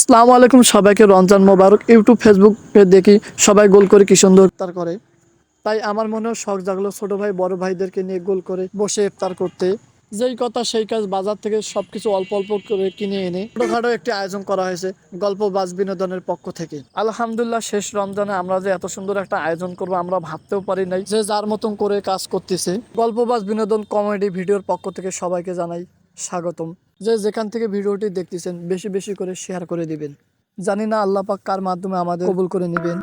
আসসালামু আলাইকুম, সবাইকে রমজান মোবারক। ইউটিউব ফেসবুকে দেখি সবাই গোল করে কি সুন্দর ইফতার করে, তাই আমার মনেও শখ জাগলো ছোট ভাই বড় ভাইদেরকে নিয়ে গোল করে বসে ইফতার করতে। যেই কথা সেই কাজ, বাজার থেকে সবকিছু অল্প অল্প করে কিনে এনে ছোটখাটো একটি আয়োজন করা হয়েছে গল্প বাজ বিনোদনের পক্ষ থেকে। আলহামদুলিল্লাহ, শেষ রমজানে আমরা যে এত সুন্দর একটা আয়োজন করবো আমরা ভাবতেও পারি নাই। যে যার মতন করে কাজ করতেছে। গল্প বাজ বিনোদন কমেডি ভিডিওর পক্ষ থেকে সবাইকে জানাই স্বাগতম। যে যেখান থেকে ভিডিওটি দেখতেছেন বেশি বেশি করে শেয়ার করে দিবেন। জানি না আল্লাহ পাক কার মাধ্যমে আমাদের কবুল করে নেবেন।